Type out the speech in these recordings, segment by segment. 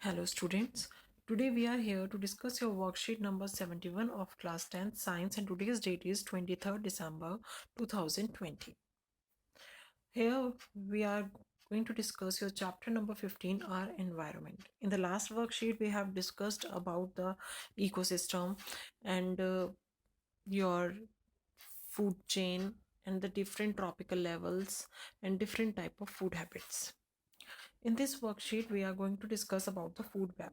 Hello students, today we are here to discuss your worksheet number 71 of class 10 science and today's date is 23rd December 2020. Here we are going to discuss your chapter number 15, our environment. In the last worksheet we have discussed about the ecosystem and your food chain and the different tropical levels and different type of food habits. In this worksheet we are going to discuss about the food web.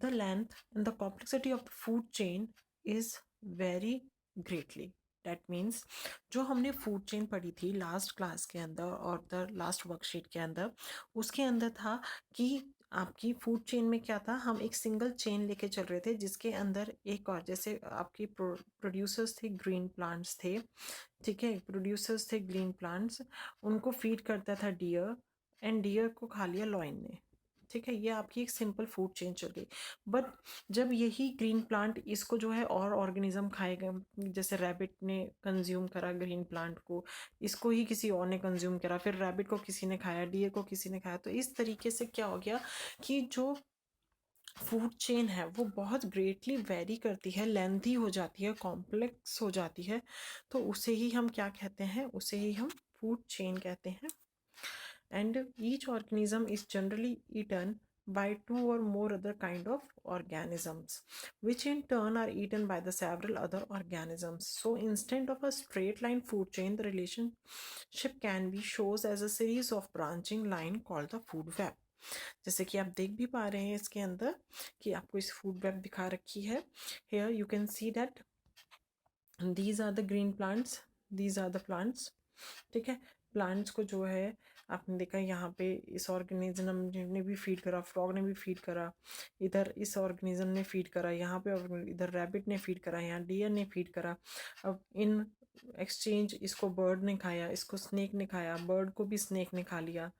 The length and the complexity of the food chain is very greatly. That means जो हमने food chain पढ़ी थी last class के अंदर और the last worksheet के अंदर, उसके अंदर था कि आपकी फूड चेन में क्या था, हम एक सिंगल चेन लेके चल रहे थे जिसके अंदर एक और जैसे आपकी प्रोड्यूसर्स थे, ग्रीन प्लांट्स थे, ठीक है, प्रोड्यूसर्स थे ग्रीन प्लांट्स, उनको फीड करता था डियर एंड डियर को खा लिया लॉयन ने, ठीक है। ये आपकी एक सिंपल फूड चेन चल गई। बट जब यही ग्रीन प्लांट इसको जो है और ऑर्गेनिज्म खाएगा, जैसे रैबिट ने कंज्यूम करा ग्रीन प्लांट को, इसको ही किसी और ने कंज्यूम करा, फिर रैबिट को किसी ने खाया, डियर को किसी ने खाया, तो इस तरीके से क्या हो गया कि जो फूड चेन है वो बहुत ग्रेटली वेरी करती है, लेंथी हो जाती है, कॉम्प्लेक्स हो जाती है। तो उसे ही हम क्या कहते हैं, उसे ही हम फूड चेन कहते हैं। And each organism is generally eaten by two or more other kind of organisms, which in turn are eaten by the several other organisms. So instead of a straight line food chain, the relationship can be shows as a series of branching line called the food web. जैसे कि आप देख भी पा रहे हैं इसके अंदर कि आपको इस फूड वेब दिखा रखी है. Here you can see that these are the green plants, these are the plants, ठीक है। प्लांट्स को जो है आपने देखा यहाँ पे इस ऑर्गेनिज्म ने भी फीड करा, फ्रॉग ने भी फीड करा, इधर इस ऑर्गेनिज्म ने फीड करा, यहाँ पे इधर रैबिट ने फीड करा, यहाँ डियर ने फीड करा। अब इन एक्सचेंज इसको बर्ड ने खाया, इसको स्नेक ने खाया, बर्ड को भी स्नेक ने खा लिया,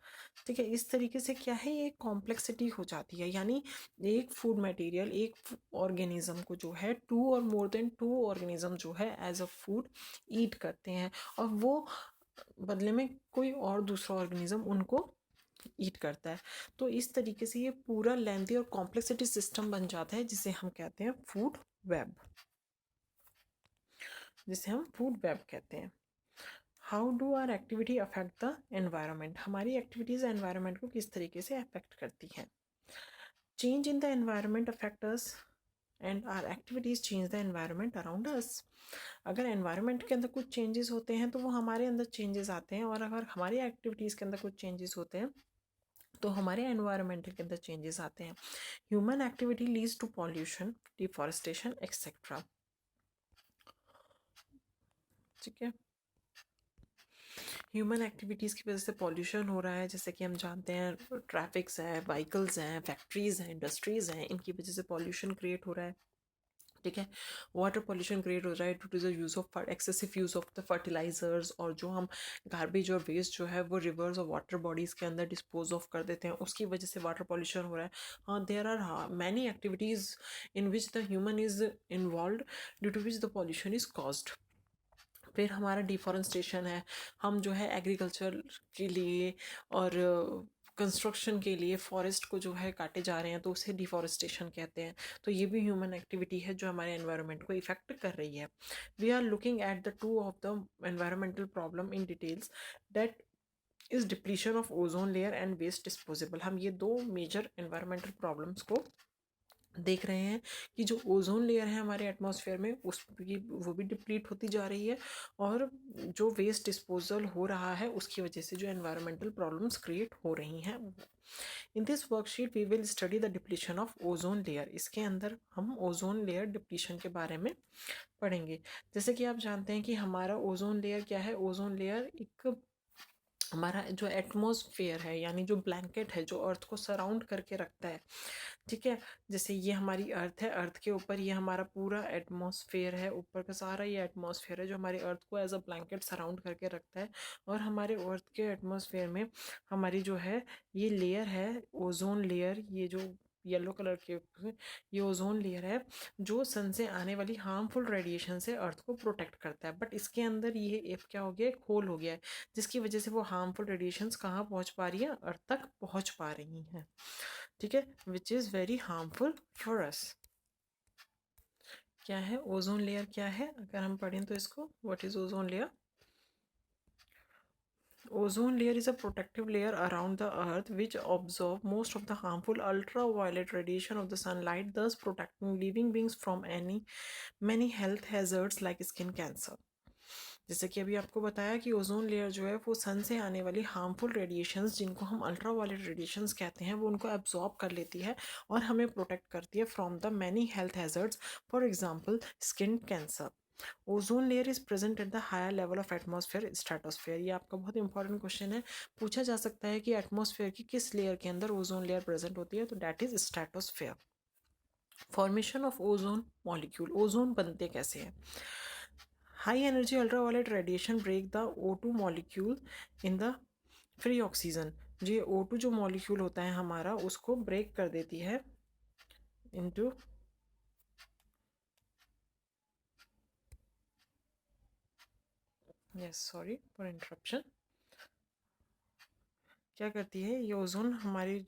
ठीक है। इस तरीके से क्या है, ये कॉम्प्लेक्सिटी हो जाती है, यानी एक फूड मटेरियल एक ऑर्गेनिज्म को जो है टू और मोर देन टू ऑर्गेनिज्म जो है एज अ फूड ईट करते हैं, और वो बदले में कोई और दूसरा ऑर्गेनिज्म उनको ईट करता है। तो इस तरीके से ये पूरा लेंथी और कॉम्प्लेक्सिटी सिस्टम बन जाता है जिसे हम कहते हैं फूड वेब, जिसे हम फूड वेब कहते हैं। How do our activity affect the environment, हमारी एक्टिविटीज एनवायरनमेंट को किस तरीके से अफेक्ट करती हैं। Change in the environment affect us and our activities change the environment around us. अगर एनवायरनमेंट के अंदर कुछ चेंजेस होते हैं तो वो हमारे अंदर चेंजेस आते हैं, और अगर हमारी एक्टिविटीज़ के अंदर कुछ चेंजेस होते हैं तो हमारे एनवायरनमेंट के अंदर चेंजेस आते हैं। Human activity leads to pollution, deforestation etcetera, ठीक है। ह्यूमन एक्टिविटीज़ की वजह से पॉल्यूशन हो रहा है, जैसे कि हम जानते हैं ट्रैफिक्स है, व्हीकल्स हैं, फैक्ट्रीज़ हैं, इंडस्ट्रीज़ हैं, इनकी वजह से पॉल्यूशन क्रिएट हो रहा है, ठीक है। वाटर पॉल्यूशन क्रिएट हो रहा है to to the use of excessive use of the fertilizers, और जो हम गार्बेज और वेस्ट जो है वो रिवर्स और वाटर बॉडीज़ के अंदर डिस्पोज ऑफ कर देते हैं, उसकी वजह से वाटर पॉल्यूशन हो रहा है। हाँ, there are many activities in which the human is involve due to which the pollution is caused. फिर हमारा डिफॉरेस्टेशन है, हम जो है एग्रीकल्चर के लिए और कंस्ट्रक्शन के लिए फॉरेस्ट को जो है काटे जा रहे हैं, तो उसे डिफॉरेस्टेशन कहते हैं। तो ये भी ह्यूमन एक्टिविटी है जो हमारे एनवायरनमेंट को इफेक्ट कर रही है। We are looking at the two of the environmental problem in details, that is depletion of ozone layer and waste disposable. हम ये दो मेजर एनवायरमेंटल प्रॉब्लम्स को देख रहे हैं कि जो ओजोन लेयर है हमारे एटमॉस्फेयर में उसकी वो भी डिप्लीट होती जा रही है, और जो वेस्ट डिस्पोजल हो रहा है उसकी वजह से जो एनवायरमेंटल प्रॉब्लम्स क्रिएट हो रही हैं। In this worksheet we will study the depletion of ozone layer. इसके अंदर हम ओजोन लेयर डिप्लीशन के बारे में पढ़ेंगे। जैसे कि आप जानते हैं कि हमारा ओजोन लेयर क्या है, ओजोन लेयर एक हमारा जो एटमॉस्फेयर है, यानी जो ब्लैंकेट है जो अर्थ को सराउंड करके रखता है, ठीक है। जैसे ये हमारी अर्थ है, अर्थ के ऊपर ये हमारा पूरा एटमॉस्फेयर है, ऊपर का सारा ये एटमॉस्फेयर है जो हमारी अर्थ को एज अ ब्लैंकेट सराउंड करके रखता है। और हमारे अर्थ के एटमॉस्फेयर में हमारी जो है ये लेयर है ओजोन लेयर, ये जो येलो कलर के ये ओजोन लेयर है जो सन से आने वाली हार्मफुल रेडिएशन से अर्थ को प्रोटेक्ट करता है। बट इसके अंदर ये एक क्या हो गया, एक होल हो गया है, जिसकी वजह से वो हार्मफुल रेडिएशंस कहाँ पहुँच पा रही है, अर्थ तक पहुँच पा रही हैं। ठीक है, which is very harmful for us. क्या है ओजोन लेयर? क्या है अगर हम पढ़ें तो इसको, what is ozone layer? Ozone layer is a protective layer around the earth which absorb most of the harmful ultraviolet radiation of the sunlight, thus protecting living beings from many health hazards like skin cancer. जैसे कि अभी आपको बताया कि ozone layer जो है वो सन से आने वाली हार्मफुल रेडिएशंस, जिनको हम अल्ट्रावायलेट रेडिएशंस कहते हैं, वो उनको एब्जॉर्ब कर लेती है और हमें प्रोटेक्ट करती है from the many health hazards, for example skin cancer. Ozone layer is present at the higher level of atmosphere stratosphere. ये आपका बहुत इंपॉर्टेंट क्वेश्चन है, पूछा जा सकता है कि एटमॉस्फेयर की किस लेयर के अंदर ओजोन लेयर प्रेजेंट होती है, तो that is stratosphere. Formation of ozone molecule, ozone बनते कैसे हैं? High energy ultraviolet radiation break the O2 molecule in the free oxygen. ये O2 जो मॉलिक्यूल होता है हमारा, उसको ब्रेक कर देती है into, yes sorry for interruption, क्या करती है ये ओजोन हमारी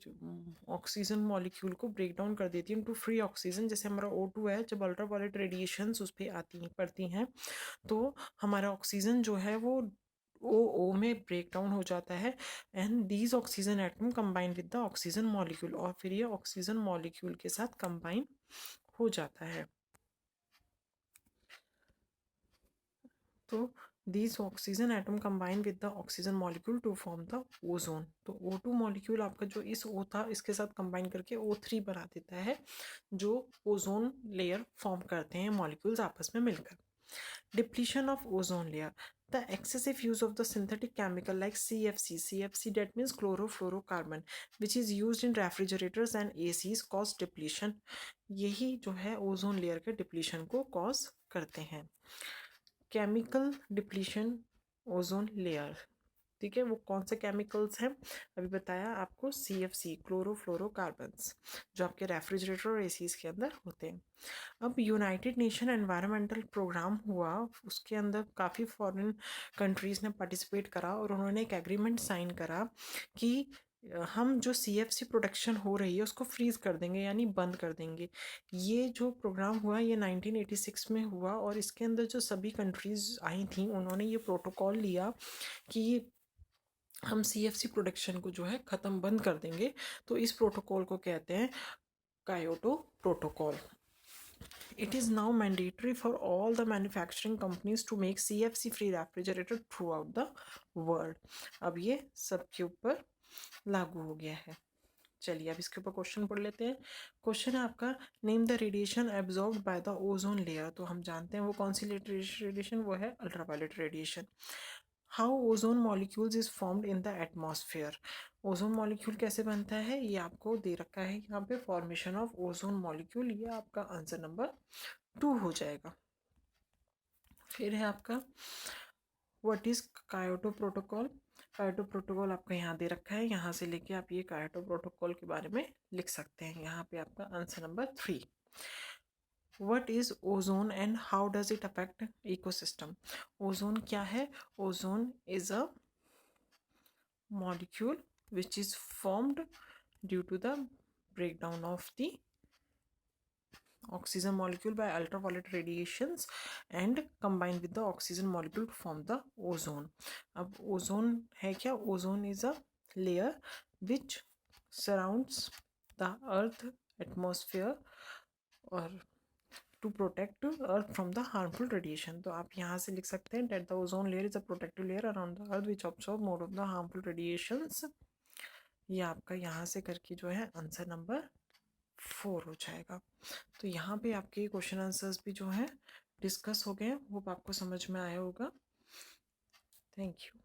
ऑक्सीजन मॉलिक्यूल को ब्रेक डाउन कर देती है इनटू फ्री ऑक्सीजन। जैसे हमारा O2 है, जब अल्ट्रावायलेट रेडिएशंस उस पर आती पड़ती हैं तो हमारा ऑक्सीजन जो है वो ओ में ब्रेक डाउन हो जाता है, and these oxygen atom combine with the oxygen molecule, और फिर ये ऑक्सीजन मॉलिक्यूल के साथ कंबाइन हो जाता है। तो these oxygen atom combine with the oxygen molecule to form the ozone। तो O2 मॉलिक्यूल आपका जो इस O था, इसके साथ कंबाइन करके O3 बना देता है, जो ओजोन लेयर फॉर्म करते हैं मॉलिक्यूल्स आपस में मिलकर। Depletion of ozone layer, the excessive use of the synthetic chemical like CFC that means chlorofluorocarbon which is used in refrigerators and ACs cause depletion। यही जो है ओजोन लेयर के depletion को कॉज करते हैं। केमिकल डिप्लीशन ओजोन लेयर, ठीक है, वो कौन से केमिकल्स हैं अभी बताया आपको, CFC क्लोरोफ्लोरोकार्बन्स, जो आपके रेफ्रिजरेटर और एसीज के अंदर होते हैं। अब यूनाइटेड नेशन एनवायरमेंटल प्रोग्राम हुआ, उसके अंदर काफ़ी फॉरेन कंट्रीज़ ने पार्टिसिपेट करा और उन्होंने एक एग्रीमेंट साइन करा कि हम जो CFC प्रोडक्शन हो रही है उसको फ्रीज कर देंगे, यानी बंद कर देंगे। ये जो प्रोग्राम हुआ ये 1986 में हुआ, और इसके अंदर जो सभी कंट्रीज़ आई थी उन्होंने ये प्रोटोकॉल लिया कि हम CFC प्रोडक्शन को जो है ख़त्म बंद कर देंगे। तो इस प्रोटोकॉल को कहते हैं कायोटो protocol. It is now mandatory for all the manufacturing companies to make CFC free refrigerator throughout the world। अब ये सबके ऊपर लागू हो गया है। चलिए अब इसके ऊपर क्वेश्चन पढ़ लेते हैं। क्वेश्चन है आपका, name the radiation absorbed by the ozone layer. तो हम जानते हैं वो कौन सी रेडिएशन, वो है ultraviolet radiation. How ozone molecules is formed in the atmosphere. Ozone molecule कैसे बनता है ये आपको दे रखा है यहाँ पे, फॉर्मेशन ऑफ ओजोन मॉलिक्यूल, ये आपका आंसर नंबर 2 हो जाएगा। फिर है आपका व्हाट इज कायोटो प्रोटोकॉल। कायोटो प्रोटोकॉल आपका यहाँ दे रखा है, यहाँ से लेके आप ये कायोटो प्रोटोकॉल के बारे में लिख सकते हैं। यहाँ पे आपका answer number 3। What is ozone and how does it affect ecosystem? Ozone क्या है? Ozone is a molecule which is formed due to the breakdown of the oxygen molecule by ultraviolet radiations and combined with the oxygen molecule to form the ozone। अब ozone है क्या? Ozone is a layer which surrounds the earth atmosphere और to protect earth from the harmful radiation. तो आप यहाँ से लिख सकते हैं that the ozone layer is a protective layer around the earth which absorb more of the harmful radiations. ये आपका यहाँ से करके जो है आंसर नंबर 4 हो जाएगा। तो यहाँ पे आपके क्वेश्चन आंसर्स भी जो हैं डिस्कस हो गए, वो आपको समझ में आया होगा। Thank you.